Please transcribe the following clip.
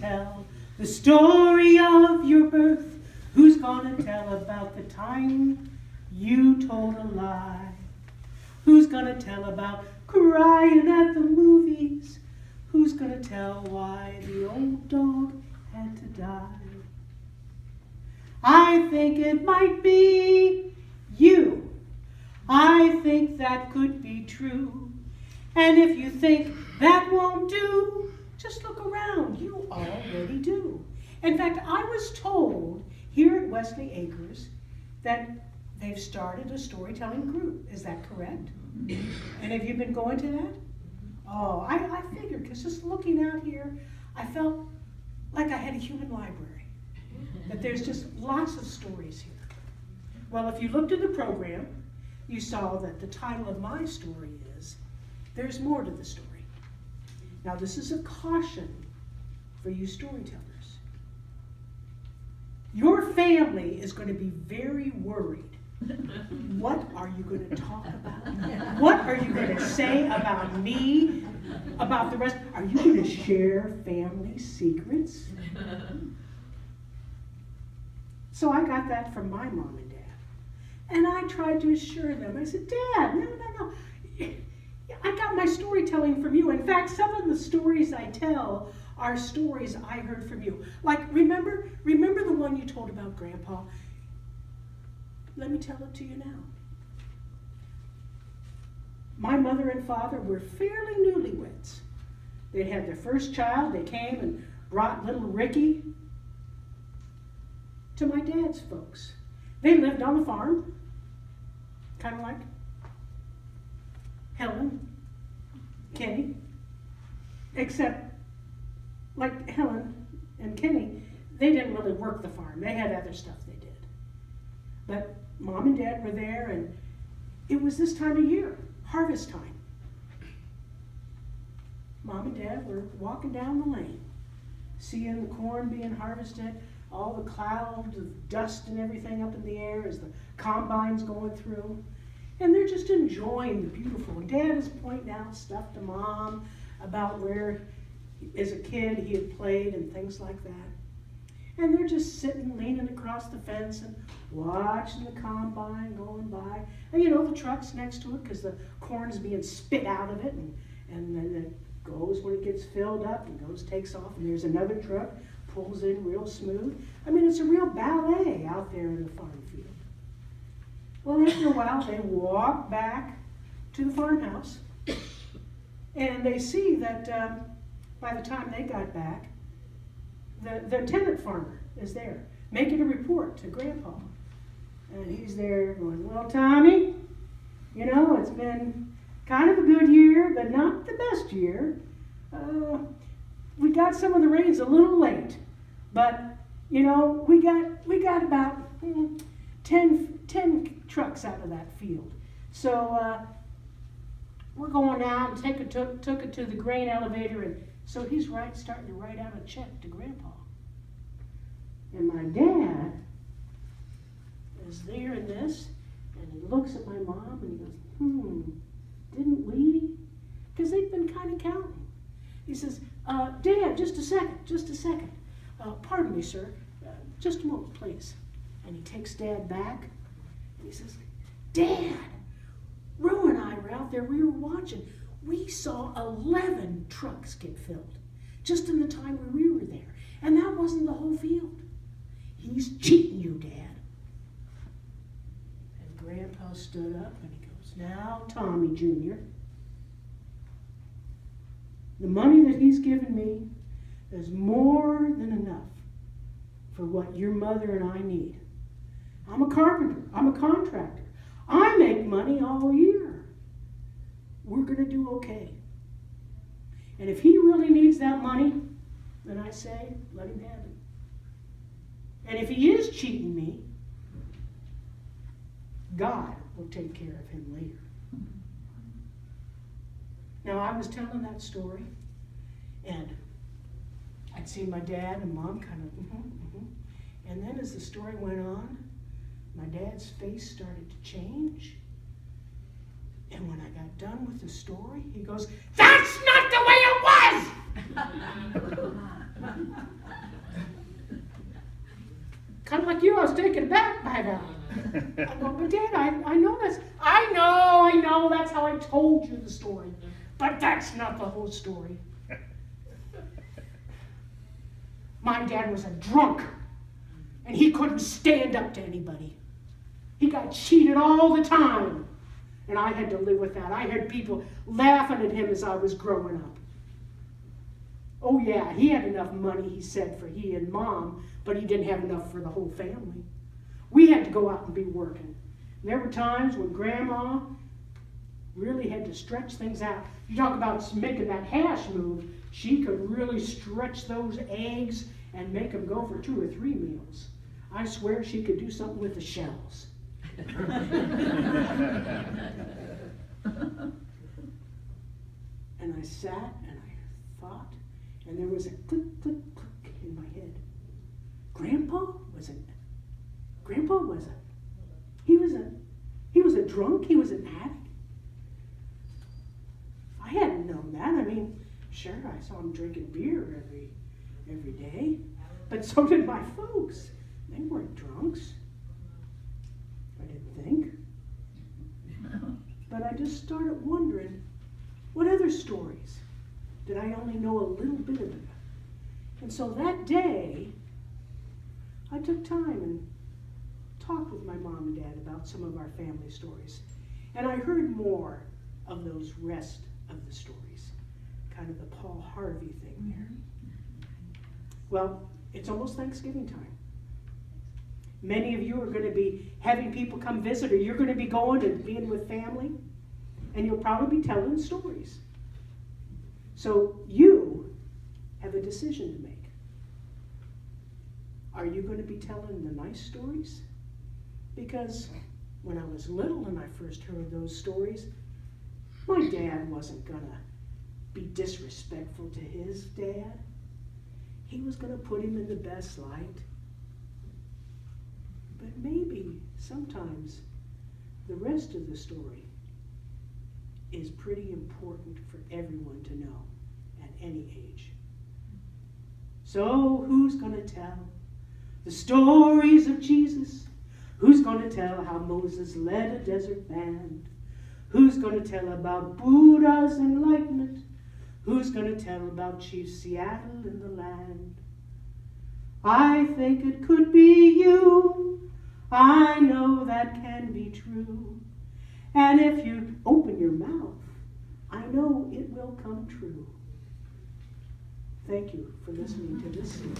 tell the story of your birth? Who's gonna tell about the time you told a lie? Who's gonna tell about crying at the movies? Who's gonna tell why the old dog had to die? I think it might be you. I think that could be true. And if you think that won't do, just look around. You already do. In fact, I was told here at Wesley Acres that they've started a storytelling group. Is that correct? And have you been going to that? Oh, I figured, because just looking out here, I felt like I had a human library. That there's just lots of stories here. Well, if you looked at the program, you saw that the title of my story is, There's More to the Story. Now, this is a caution for you storytellers. Your family is going to be very worried. What are you going to talk about? What are you going to say about me? About the rest? Are you going to share family secrets? So I got that from my mom and dad. And I tried to assure them. I said, Dad, no. I got my storytelling from you. In fact, some of the stories I tell are stories I heard from you. Like, remember the one you told about Grandpa? Let me tell it to you now. My mother and father were fairly newlyweds. They'd had their first child. They came and brought little Ricky to my dad's folks. They lived on the farm, kind of like Helen, Kenny, except like Helen and Kenny, they didn't really work the farm. They had other stuff they did. But Mom and Dad were there, and it was this time of year, harvest time. Mom and Dad were walking down the lane, seeing the corn being harvested, all the clouds of dust and everything up in the air as the combine's going through. And they're just enjoying the beautiful. And Dad is pointing out stuff to Mom about where, as a kid, he had played and things like that. And they're just sitting, leaning across the fence and watching the combine going by. And you know, the truck's next to it because the corn's being spit out of it. And then it goes when it gets filled up and goes, takes off. And there's another truck, pulls in real smooth. I mean, it's a real ballet out there in the farm field. Well, after a while, they walk back to the farmhouse. And they see that by the time they got back, the tenant farmer is there, making a report to Grandpa. And he's there going, well, Tommy, you know, it's been kind of a good year, but not the best year. We got some of the rains a little late, but, you know, we got about 10 trucks out of that field. So we're going out and took it to the grain elevator, and so he's starting to write out a check to Grandpa. And my dad is there in this, and he looks at my mom and he goes, didn't we? Because they've been kind of counting. He says, Dad, just a second. Pardon me, sir. Just a moment, please. And he takes Dad back, and he says, Dad, Ro and I were out there, we were watching. We saw 11 trucks get filled, just in the time when we were there. And that wasn't the whole field. He's cheating you, Dad. And Grandpa stood up and he goes, now, Tommy Jr., the money that he's given me is more than enough for what your mother and I need. I'm a carpenter. I'm a contractor. I make money all year. We're going to do okay. And if he really needs that money, then I say, let him have it. And if he is cheating me, God will take care of him later. Now, I was telling that story, and I'd seen my dad and Mom kind of, And then as the story went on, my dad's face started to change. And when I got done with the story, he goes, that's not the way it was! I was taken aback by that. I go, but Dad, I know this. I know, that's how I told you the story. But that's not the whole story. My dad was a drunk, and he couldn't stand up to anybody. He got cheated all the time, and I had to live with that. I had people laughing at him as I was growing up. Oh yeah, he had enough money, he said, for he and Mom, but he didn't have enough for the whole family. We had to go out and be working. And there were times when Grandma really had to stretch things out. You talk about making that hash move, she could really stretch those eggs and make them go for 2 or 3 meals. I swear she could do something with the shells. And I sat and I thought, and there was a click, click, click in my head. Grandpa was a drunk, he was an addict. I hadn't known that. I mean, sure, I saw him drinking beer every day, but so did my folks. They weren't drunks. I didn't think. But I just started wondering, what other stories did I only know a little bit of? And so that day, I took time and talked with my mom and dad about some of our family stories. And I heard more of those rest of the stories, kind of the Paul Harvey thing there. Well, it's almost Thanksgiving time. Many of you are going to be having people come visit, or you're going to be going and being with family, and you'll probably be telling stories. So you have a decision to make. Are you going to be telling the nice stories? Because when I was little and I first heard those stories, my dad wasn't going to be disrespectful to his dad. He was going to put him in the best light. But maybe sometimes the rest of the story is pretty important for everyone to know at any age. So who's going to tell the stories of Jesus? Who's going to tell how Moses led a desert band? Who's going to tell about Buddha's enlightenment? Who's going to tell about Chief Seattle in the land? I think it could be you. I know that can be true. And if you open your mouth, I know it will come true. Thank you for listening to this story.